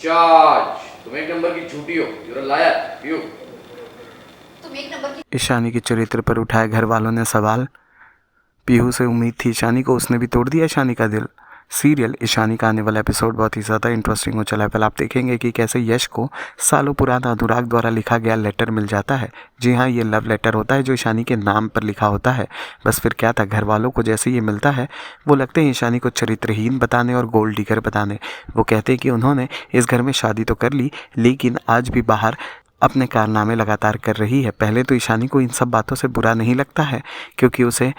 Charge. तुम एक number की झूठी हो, you're a liar, you। तुम एक नंबर की। ईशानी के चरित्र पर उठाए घर वालों ने सवाल। पीहू से उम्मीद थी ईशानी को, उसने भी तोड़ दिया ईशानी का दिल। सीरियल ईशानी का आने वाला एपिसोड बहुत ही ज़्यादा इंटरेस्टिंग हो चला है। पहले आप देखेंगे कि कैसे यश को सालों पुराना अनुराग द्वारा लिखा गया लेटर मिल जाता है। जी हाँ, ये लव लेटर होता है जो ईशानी के नाम पर लिखा होता है। बस फिर क्या था, घर वालों को जैसे ये मिलता है वो लगते हैं ईशानी को चरित्रहीन बताने और गोल्ड डिगर बताने। वो कहते हैं कि उन्होंने इस घर में शादी तो कर ली, लेकिन आज भी बाहर अपने कारनामे लगातार कर रही है। पहले तो ईशानी को इन सब बातों से बुरा नहीं लगता है क्योंकि उसे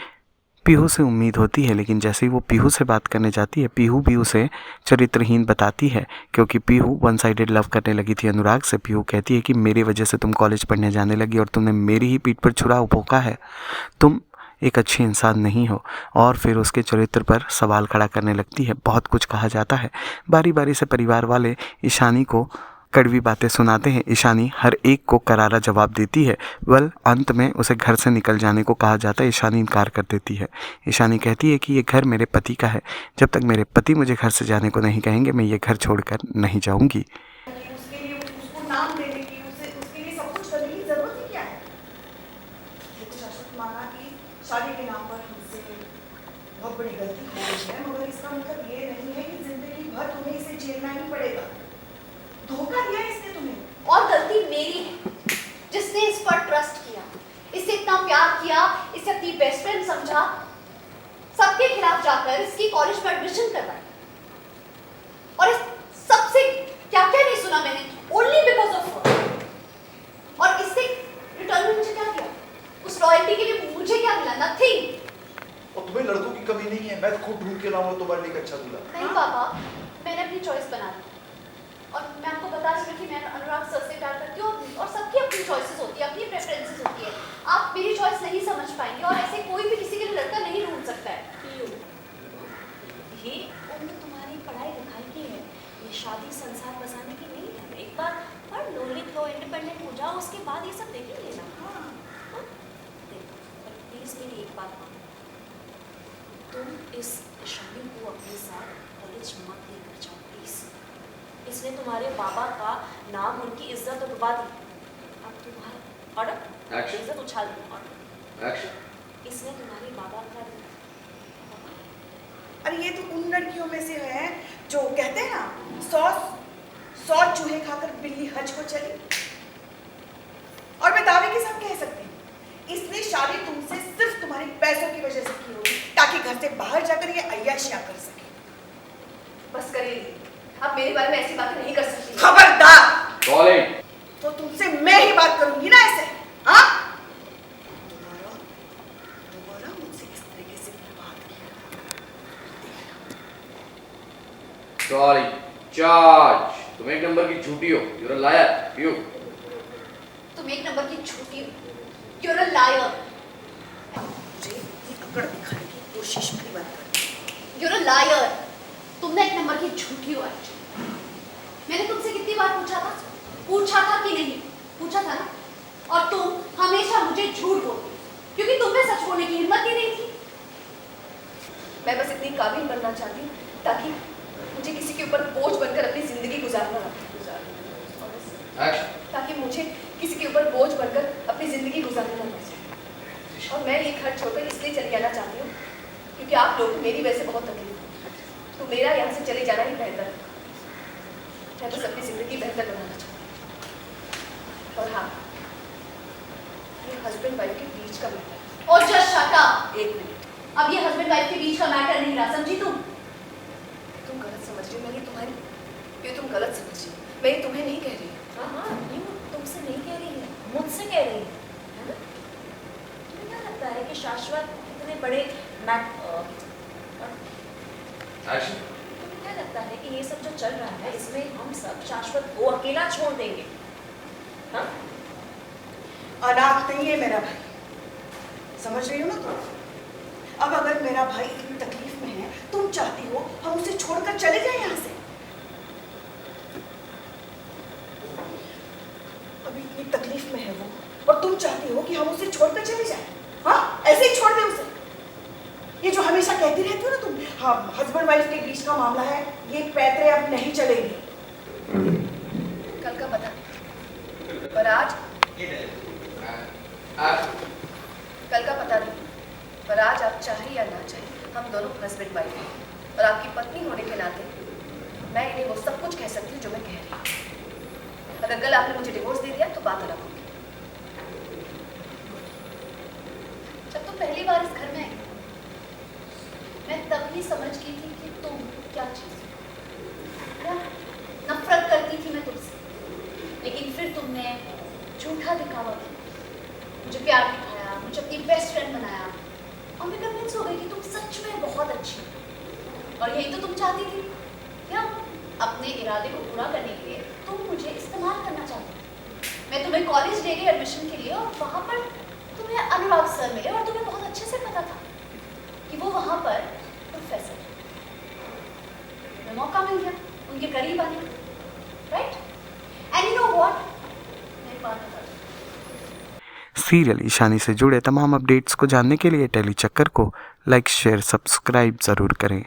पीहू से उम्मीद होती है, लेकिन जैसे ही वो पीहू से बात करने जाती है पीहू भी उसे चरित्रहीन बताती है क्योंकि पीहू वन साइडेड लव करने लगी थी अनुराग से। पीहू कहती है कि मेरी वजह से तुम कॉलेज पढ़ने जाने लगी और तुमने मेरी ही पीठ पर छुरा भोंका है, तुम एक अच्छी इंसान नहीं हो। और फिर उसके चरित्र पर सवाल खड़ा करने लगती है। बहुत कुछ कहा जाता है। बारी बारी से परिवार वाले ईशानी को कड़वी बातें सुनाते हैं। ईशानी हर एक को करारा जवाब देती है। अंत में उसे घर से निकल जाने को कहा जाता है। ईशानी इनकार कर देती है। ईशानी कहती है कि ये घर मेरे पति का है, जब तक मेरे पति मुझे घर से जाने को नहीं कहेंगे मैं ये घर छोड़कर नहीं जाऊंगी। उसके लिए उसको नाम देने की, उसके लिए सब कुछ करने की जरूरत ही क्या है? ये तो शाश्वत माना कि शादी के नाम पर हमसे बहुत बड़ी गलती हो गई है, मगर इसका मतलब ये नहीं है कि जिंदगी भर तुम्हें इसे झेलना ही पड़ेगा। धोखा दिया इसने तुम्हें। और गलती मेरी है, जिसने इस पर ट्रस्ट किया, इससे इतना प्यार किया, इसे अपनी बेस्ट फ्रेंड समझा, सबके खिलाफ जाकर इसकी कॉलेज में एडमिशन करवाई। और इस सबसे क्या क्या नहीं सुना मैंने, ओनली बिकॉज ऑफ हर। और इससे रिटर्न में मुझे क्या दिया? उस लॉयल्टी के लिए मुझे क्या मिला? नथिंग। और तुम्हें लड़कों की कमी नहीं है, मैं खुद ढूंढ के लाऊंगा तुम्हारे लिए एक अच्छा दूल्हा। नहीं पापा, मैंने अपनी चॉइस बना ली और मैं आपको बता रही हूँ कि मैं अनुराग सर से प्यार करती हूँ और सबकी अपनी चॉइसेस होती है, अपनी प्रेफरेंसेस होती है। आप मेरी चॉइस नहीं समझ पाएंगे और ऐसे कोई भी किसी के लिए लड़का नहीं ढूंढ सकता है। ये उम्र तुम्हारी पढ़ाई लिखाई की है, ये शादी संसार बसाने की नहीं है। एक बार पढ़ लो, लिख लो, इंडिपेंडेंट हो जाओ, उसके बाद ये सब देख ही लेना। हाँ देखो, पर प्लीज मेरी एक बात मानो, तुम इस ईशानी को अपने साथ कॉलेज मत लेकर जाओ प्लीज। इसने तुम्हारे बाबा का नाम, उनकी इज्जत तो डुबा दी। अब तुम्हारा ऑर्डर, इज्जत उछाल दी। Order, action. इसने तुम्हारे बाबा का, अरे ये तो उन लड़कियों में से है जो कहते हैं ना, 100 चूहे खाकर बिल्ली हज को चली। और मैं दावे के साथ कह सकती हूँ, इसने शादी तुमसे सिर्फ तुम्हारे पैसों की वजह से की होगी, ताकि घर से बाहर जाकर ये अय्याशियां कर सके। बस करिए, आप मेरे बारे में ऐसी बातें नहीं कर सकती। खबरदार! तो तुमसे मैं ही बात करूंगी ना ऐसे, हाँ? दोबारा मुझसे इस तरीके से बात सॉरी, चार्ज। तुम एक नंबर की झूठी हो, you're a liar, you। तुम एक नंबर की झूठी हो, you're a liar। मुझे अपनी अकड़ दिखाने की कोशिश भी मत कर। You're a liar। तुम ना एक नंबर की झूठी हो आज। मैंने तुमसे कितनी बार पूछा था कि नहीं? पूछा था ना? और तुम हमेशा मुझे झूठ बोलती क्योंकि तुम में सच बोलने की हिम्मत ही नहीं थी। मैं बस इतनी काबिल बनना चाहती हूँ ताकि मुझे किसी के ऊपर बोझ बनकर अपनी जिंदगी गुजारना, ताकि मुझे किसी के ऊपर बोझ बनकर अपनी जिंदगी गुजारना ना पड़े। और मैं ये घर छोड़कर इसलिए चली जाना चाहती हूँ क्योंकि आप लोग मेरी वजह से बहुत तकलीफ हो, तो मेरा यहाँ से चले जाना ही बेहतर है। मैं बस अपनी जिंदगी बेहतर बनाना चाहती हूँ। और हाँ, ये हस्बैंड वाइफ के बीच का मैटर है। और जस्ट शट अप। एक मिनट, अब ये हस्बैंड वाइफ के बीच का मैटर नहीं रहा, समझी तुम? तुम गलत समझ रही हो, मैं तुम गलत समझ रही हो। मैं तुम्हें नहीं कह रही। हाँ, तुमसे नहीं कह रही है, मुझसे कह रही है ना? तुम्हें क्या लगता है कि शाश्वत इतने बड़े तुम्हें क्या लगता है कि ये सब जो चल रहा है इसमें हम सब शाश्वत को अकेला छोड़ देंगे? हाँ? अनाथ नहीं है मेरा भाई, समझ रही हो ना तुम? अब अगर मेरा भाई इतनी तकलीफ में है, तुम चाहती हो हम उसे छोड़कर चले जाएं यहाँ से? अभी इतनी तकलीफ में है वो, और तुम चाहती हो कि हम उसे छोड़कर चले जाएं? हाँ, ऐसे ही छोड़ दे उसे? ये जो हमेशा कहती रहती हो ना तुम, हाँ हस्बैंड वाइफ के बीच का मामला है, ये पैतरे अब नहीं चलेंगे। पर आज आज कल का पता नहीं, पर आज आप चाहे या ना चाहे हम दोनों हस्बैंड वाइफ हैं, और आपकी पत्नी होने के नाते मैं इन्हें वो सब कुछ कह सकती हूँ जो मैं कह रही हूँ। अगर कल आपने मुझे डिवोर्स दे दिया तो बात अलग होगी। जब तुम पहली बार इस घर में आई, मैं तभी समझ गई थी कि तुम क्या चीज हो। क्या नफरत करती थी मैं तुमसे, लेकिन फिर तुमने झूठा दिखावा किया, मुझे प्यार दिखाया, मुझे अपनी बेस्ट फ्रेंड बनाया, और मैं कन्विंस हो गई कि तुम सच में बहुत अच्छी हो। और यही तो तुम चाहती थी क्या? अपने इरादे को पूरा करने के लिए तुम मुझे इस्तेमाल करना चाहती थी। मैं तुम्हें कॉलेज ले गई एडमिशन के लिए, और वहाँ पर तुम्हें अनुराग सर मिले, और तुम्हें बहुत अच्छे से पता था कि वो वहाँ पर प्रोफेसर है। तुम्हें मौका मिल गया उनके करीब आने का, right? And you know what, मैं एक बात बता दूं। सीरियल ईशानी से जुड़े तमाम अपडेट्स को जानने के लिए टेली चक्कर को लाइक शेयर सब्सक्राइब ज़रूर करें।